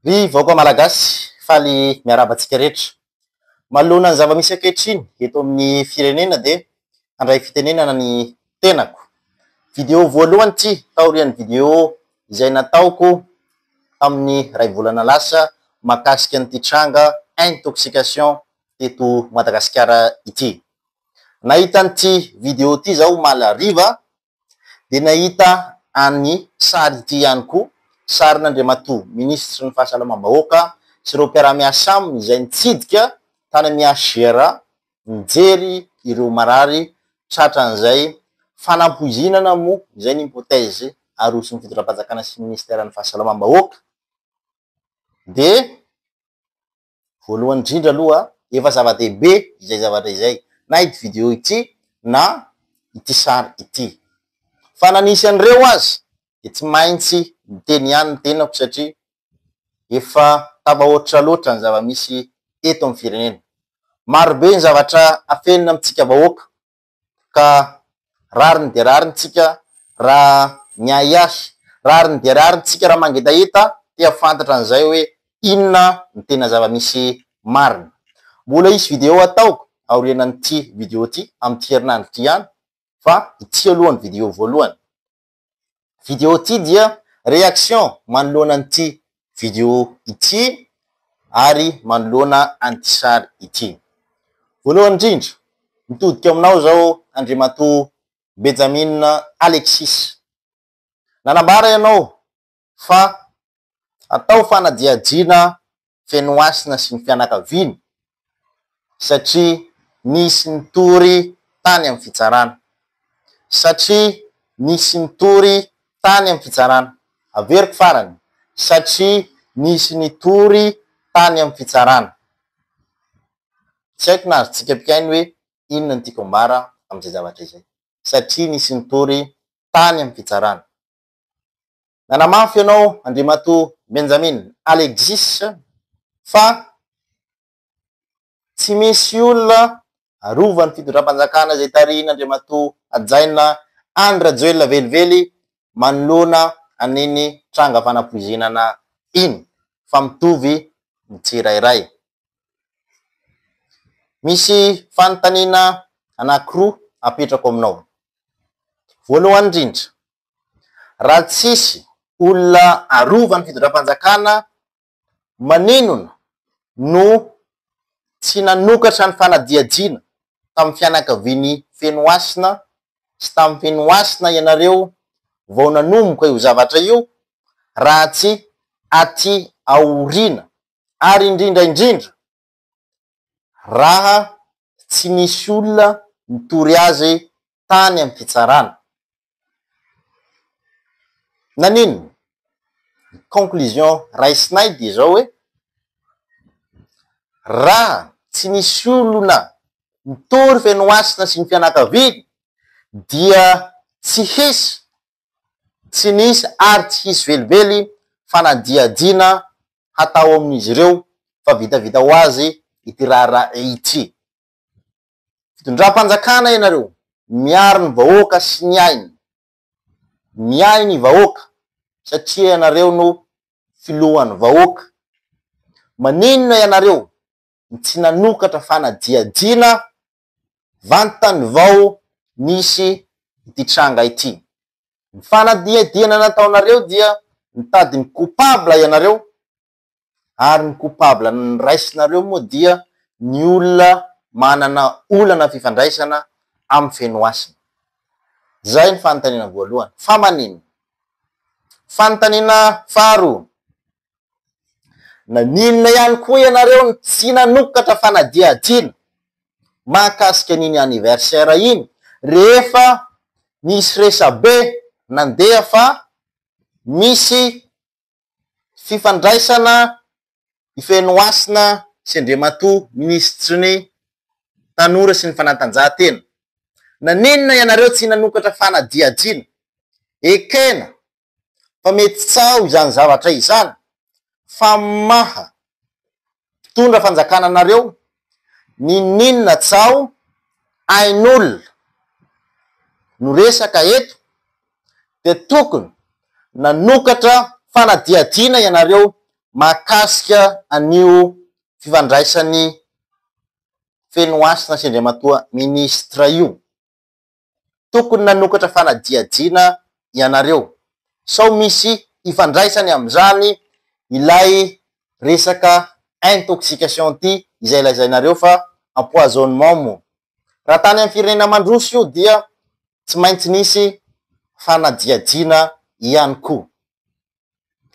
Ry vaoaka malagasy faly miarabantsika rehetra. Manoloana ny zava-misy ankehitriny eto amin'ny firenena dia handray fitenenana ny tenako. Video voalohany ty taorian'ny video izay nataoko tamin'ny ray volana lasa mahakasika an'ity tranga intoxication teto Madagasikara ity. Nahita an'ity video ty zao malariva dia nahita any sary ity ihany koa, sarin'Andriamatoa ministra ny fahasalamam-bahoaka sy ireo mpiara-miasa aminy izay nitsidika tany amin'ny HGR nijery ireo marary tratran'izay fanampoizinana moa izay ny hypothèse aroson'ny fitondram-panjakana sy ministeran'ny fahasalamam-bahoaka. Dia voalohany indrindra aloha efa zava-dehibe izay zavatra izay na ity video ity na ity sary ity. Fa nanisy an'ireo azy dia tsy maintsy miteny ihany ny tenako satria efa tabahoatra loatra ny zava-misy eto amin'ny firenena. Marobe ny zavatra afenina amintsika vahoaka ka rariny dia rarintsika raha miahiahy, rariny dia rarintsika raha mangetaheta tia fantatra an'izay hoe inona ny tena zava-misy marina. Mbola isy video ataoko aorianan'ity video ty amin'ity herinandro ty ihany, fa ity alohan'ny video voalohany. Video ty dia réaction manoloana an'ity video ity ary manoloana an'ity sary ity. Voalohany indrindra mitodika aminao zao Andriamatoa Benjamin Alexis. Nanambara ianao fa atao fanadiadiana fenoasina sy ny fianakaviany satria nisy nitory tany amin'ny fitsarana. Satria nisy nitory tany amin'ny fitsarana. Averiko farany. Satria nisy nitory tany amin'ny fitsarana. Tsy haiko na azontsika pikainy hoe inona ny tiako ambara amin'izay zavatra izay. Satria nisy nitory tany amin'ny fitsarana. Nanamafy ianao Andriamatoa Benjamin Alexis fa tsy misy olona arovan'ny fitondram-panjakana izay tarihin'Andriamatoa Hajaina Rajoelina velively manoloana an'iny tranga fanampoizinana iny, fa mitovy ny tsirairay. Misy fanontaniana anankiroa apetrako aminao. Voalohany indrindra, raha tsisy olona arovan'ny fitondram-panjakana, maninona no tsy nanokatra ny fanadiadiana tamin'ny fianakaviany fenoasina sy tamin'ny fenoasina ianareo vao nanomboka io zavatra io, raha tsy aty aoriana ary indrindra indrindra raha tsy nisy olona nitory azy tany amin'ny fitsarana. Nanino? Conclusion raisinay dia zao hoe raha tsy nisy olona nitory fenoasina sy ny fianakaviany dia tsy nisy ary tsy hisy velively fanadiadiana hatao amin'izy ireo fa vitavita ho azy ity raha ity. Fitondram-panjakana ianareo, miaro ny vahoaka sy ny ainy. Miahy ny vahoaka satria ianareo no filohan'ny vahoaka. Maninona ianareo tsy nanokatra fanadiadiana vantany vao nisy ity tranga ity. Ny fanadiadiana nataonareo dia mitady ny coupable ianareo, ary ny coupable ny raisinareo moa dia ny olona manana olana fifandraisana amin'ny fenoasina. Zay ny fanontaniana voalohany. Fa manino? Fanontaniana faharoa, naninona ihany koa ianareo tsy nanokatra fanadiadiana mahakasika an'iny anniversaire iny rehefa nisy resabe nandeha fa misy fifandraisana ifenoasina sy Andriamatoa ministry ny tanora sy ny fanatanjahantena. Naninona ianareo tsy nanokatra fanadiadiana? Ekena fa mety tsao izany zavatra izany fa maha mpitondra fanjakana anareo ninona tsao ain'olona no resaka eto dia tokony nanokatra fanadiadiana ianareo mahakasika anio fifandraisany fenoasina sy Andriamatoa ministra io. Tokony nanokatra fanadiadiana ianareo. Sao misy ifandraisany am'izany ilay resaka intoxication ty izay lazainareo fa empoisonnement mo. Raha tany amin'ny firenena mandroso io dia tsy maintsy nisy fanadiadiana ihany koa.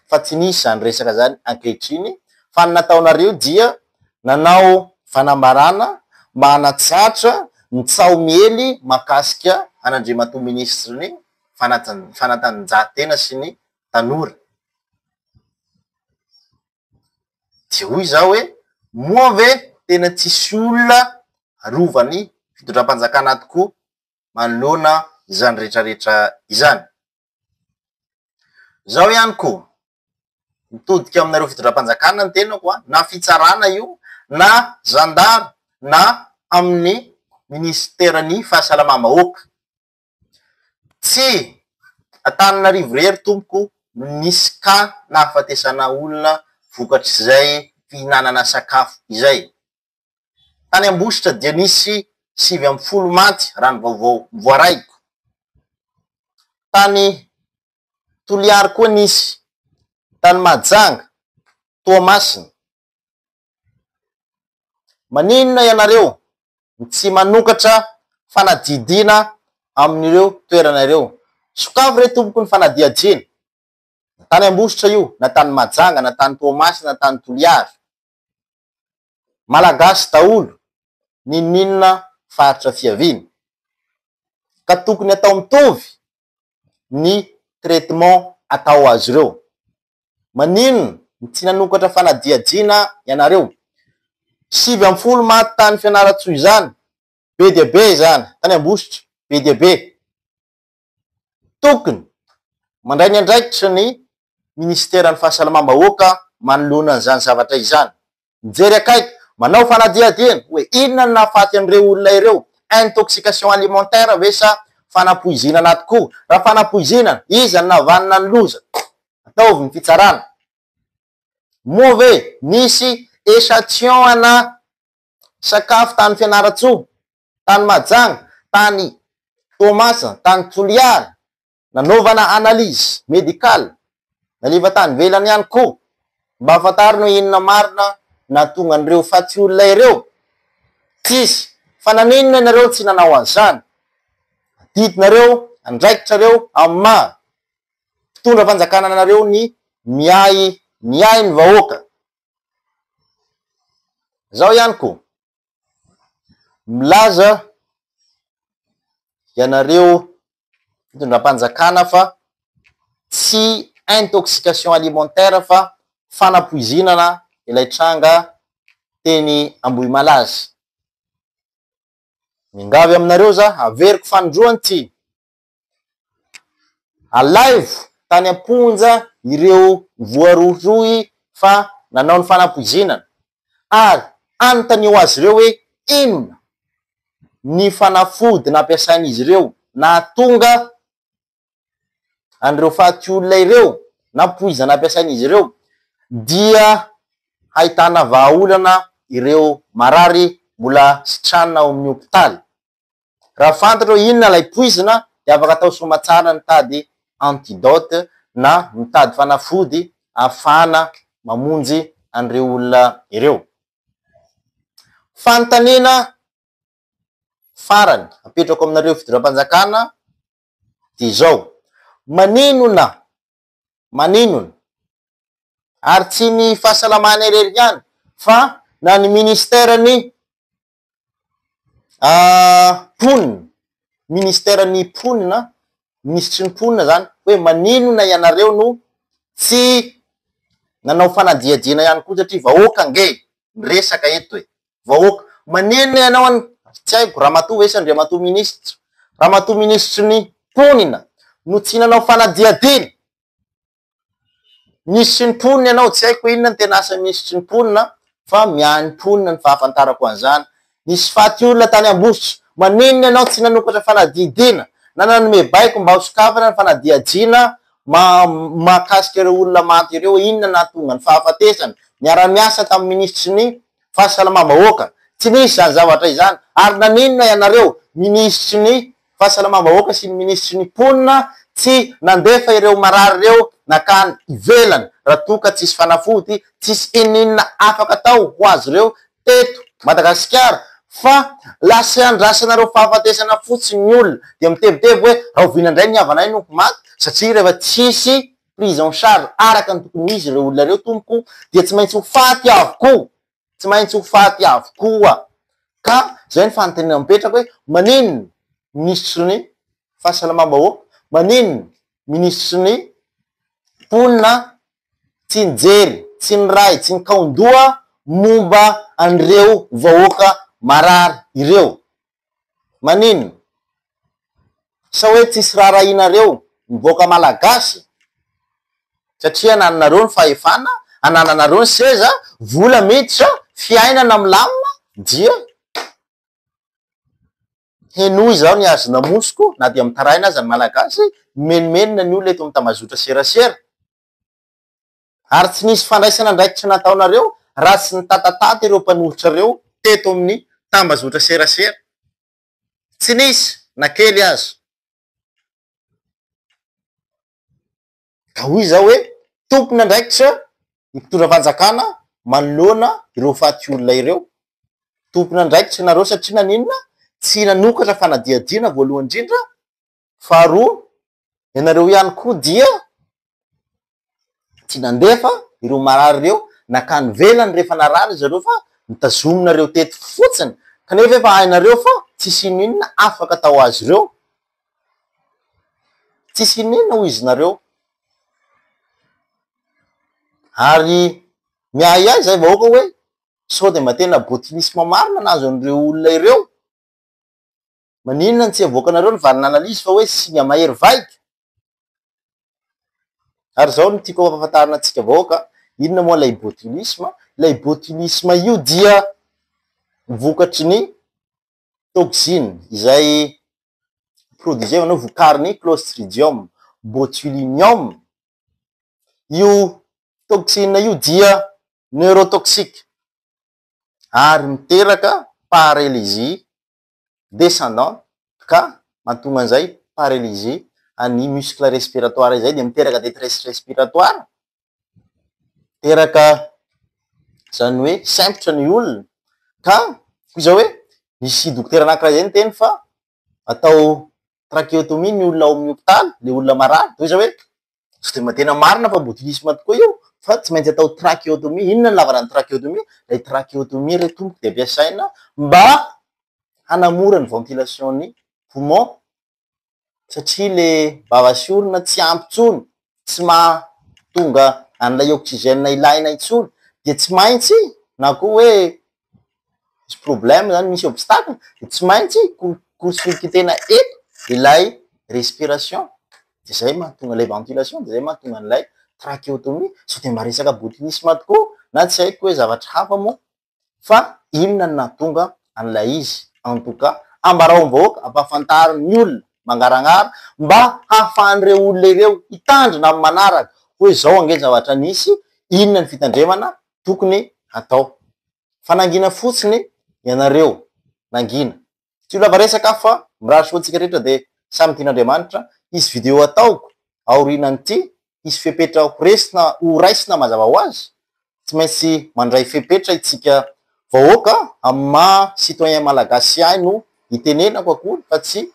Fa tsy nisy zany resaka zany ankehitriny, fa ny nataonareo dia nanao fanambarana mba hanatsatra ny tsaomiely mahakasika an'Andriamatoa ministra ny fanatanjahantena sy ny tanora. Dia hoy zao hoe moa ve tena tsisy olona arovany fitondram-panjakana tokoa manoloana izany rehetrarehetra izany. Zao ihany koa mitodika aminareo fitondram-panjakana ny tenako na fitsarana io na zandary na amin'ny ministerany fahasalamam-bahoaka. Tsy Antananarivo rery tompoko nisy ka na afatesana olona vokatr'izay fihinanana sakafo izay. Tany Ambositra dia nisy 7 maty raha ny vaovao voaraiko. Tany Toliara koa nisy, tany Mahajanga, Toamasina. Maninona ianareo tsy manokatra fanadidina amin'ireo toeranareo? Sokafy re tompoko ny fanadiadiana. Tany Ambositra io, na tany Mahajanga, na tany Toamasina, na tany Toliara. Malagasy daholo, ninona faritra fiaviana. Ka tokony atao mitovy ny traitement atao azy ireo. Maninona tsy nanokatra fanadiadiana ianareo? 70 maty tany Fianarantsoa izany, be dia be zany, tany Ambositra, be dia be. Tokony mandray ny andraikitra ny ministeran'ny fahasalamam-bahoaka manoloana an'izany zavatra izany. Mijery akaiky, manao fanadiadiana, hoe inona no nahafaty an'ireo olona ireo? Intoxication alimentaire ve sa fanampoizinana tokoa? Raha fanampoizinana, iza no nahavanina ny loza? Ataovy ny fitsarana. Moa ve nisy échantillon ana sakafo tany Fianarantsoa, tany Mahajanga, tany Toamasina, tany Toliara, nanaovana analyse médicale, naliva tany velany ihany koa, mba afantarina hoe inona marina na tonga an'ireo faty olona ireo? Tsisy. Fa naninona ianareo tsy nanao an'izany? Didinareo, andraikitrareo amin'ny maha mpitondra fanjakana anareo ny miay ny vahoaka. Zao ihany koa milaza ianareo fitondram-panjakana fa tsy intoxication alimentaire fa fanampoizinana ilay tranga teny Ambohimalaza. Mingavy aminareo za averiko fanindroany ty. Alaivo tany amponja ireo voarohirohy fa nanao ny fanampoizinana, ary anontanio azy ireo hoe inona ny fanafody nampiasain'izy ireo na tonga an'ireo faty olona ireo na poizana nampiasain'izy ireo, dia hahitana vahaolana ireo marary mbola sitranina ao amin'ny hopitaly. Raha fantatro inona lay poizina, dia afaka atao somatsara mitady antidote na mitady fanafody ahafahana mamonjy an'ireo olona ireo. Fanontaniana farany apetrako aminareo fitondram-panjakana dia izao: maninona ary tsy ny fahasalamana irery ihany fa na ny ministerany ponina, ministerany ponina, ministry ny ponina zany, hoe maninona ianareo no tsy nanao fanadiadiana ihany koa? Satria vahoaka nge resaka eto e, vahoaka. Maninona ianao any, tsy haiko, ramatoa ve sa Andriamatoa ministra, ramatoa ministry ny ponina no tsy nanao fanadiadiana? Ministry ny ponina ianao, tsy haiko inona ny tena asa ministry ny ponina, fa miany ponina ny fahafantarako an'izany. Nisy faty olona tany Ambositra, maninona ianao tsy nanokatra fanadidiana na nanome baiko mba ho sokafana ny fanadiadiana mahakasika ireo olona maty ireo, inona nahatonga ny fahafatesany, miara-miasa tamin'ny ministry ny fahasalamam-bahoaka. Tsy nisy zany zavatra izany. Ary naninona ianareo ministry ny fahasalamam-bahoaka sy ny ministry ny ponina tsy nandefa ireo marary ireo nakany ivelany, raha toka tsisy fanafody, tsisy inona afaka atao ho azy ireo teto Madagasikara, fa lasa andrasanareo fahafatesana fotsiny ny olona, de mitebiteby hoe raha ovinandray ny havanay no maty, satria rehefa tsisy prise en charge araka ny tokony izy ireo olona reo tompoko, dia tsy maintsy ho faty avokoa, tsy maintsy ho faty avokoa. Ka zay ny fanontaniana mipetraka hoe maninona ministry ny fahasalamam-bahoaka, maninona ministry ny ponina tsy nijery, tsy niray, tsy nikaondoha momba an'ireo vahoaka marary ireo. Maninona? Sa hoe tsisy raharahinareo mivoaka malagasy, satria anananareo ny fahefana, anananareo ny seza, vola miditra, fiainana milamina, dia henoy zao ny azo namosiko, na dia amin'ny taraina aza ny malagasy, menomenona ny olona eto amin'ny tambazotra serasera. Ary tsy nisy fandraisana ndraikitra nataonareo raha tsy nitatatata ireo mpanohitra ireo teto amin'ny tambazotra serasera. Tsy nisy na kely azy. Ka hoy zao hoe tompona ndraikitra mitondra fanjakana manoloana ireo faty olona ireo. Tompona ndraikitra nareo satria naninona? Tsy nanokatra fanadiadiana voalohany indrindra, faharoa ianareo ihany koa dia tsy nandefa ireo marary ireo nakany velany rehefa narary zareo fa nitazominareo teto fotsiny, kanefa efa hainareo fa tsisy inona afaka atao azy ireo, tsisy inona ho izy nareo. Ary miahy ahy zay vahoaka hoe sao de mba tena botinisme marina nazo an'ireo olona ireo. Maninona tsy avoakanareo ny valin'analizy fa hoe singa mahery vaika. Ary zao no tiako ampahafantarina antsika vahoaka, inona moa lay botulisme? Lay botulisme io dia vokatry ny toxine izay produit zay manao vokariny clostridium botulinum. Io toxine io dia neurotoxique ary miteraka paralysie descendante, ka mahatonga an'izay paralysie any muscle respiratoire izay, de miteraka détresse respiratoire, miteraka zany hoe sempotra ny olona. Ka iza hoe misy dokotera anankiray zay niteny fa atao trachéotomie ny olona ao amin'ny hôpitaly, le olona marary. De iza hoe tsy de mba tena marina fa botulisme tokoa io, fa tsy maintsy atao trachéotomie. Inona ny lavana ny trachéotomie? Lay trachéotomie re tompoko de ampiasaina mba hanamora ny ventilation ny poumon, satria le vava sy orona tsy ampy tsony, tsy mahatonga an'ilay oxygène ilaina intsony, de tsy maintsy na koa hoe misy problème zany, misy obstacle, de tsy maintsy kosikotena eto ilay respiration, de zay mahatonga ilay ventilation, de zay mahatonga an'ilay trachéotomie. So de mba resaka botulisme tokoa, na tsy haiko hoe zavatra hafa moa, fa inona no nahatonga an'ilay izy. En tout cas, ambarao vahoaka, ampahafantariny olona mangaragnara mba hahafahan'ireo olona ireo hitandrina amin'ny manaraka hoe zao ange zavatra nisy, inona ny fitandremana tokony atao. Fanangina fotsiny ianareo, nangina. Tsy ho lava resaka fa mirary soantsika rehetra de samy tian'Andriamanitra. Izy video ataoko aorinan'ity, izy fepetra ho raisina mazava ho azy, tsy maintsy mandray fepetra itsika vahoaka amin'ny maha citoyen malagasy ahy no itenenako akory, fa tsy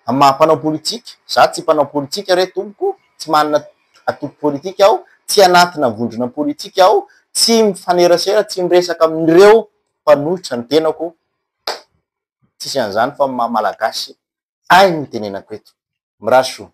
amin'ny maha mpanao politika. Za tsy mpanao politika re tompoko, tsy manana atoko politika aho, tsy anatina vondrona politika aho, tsy mifanerasera, tsy miresaka amin'ireo mpanohitra ny tenako, tsisy an'izany fa amin'ny maha malagasy ahy no itenenako eto. Miraso.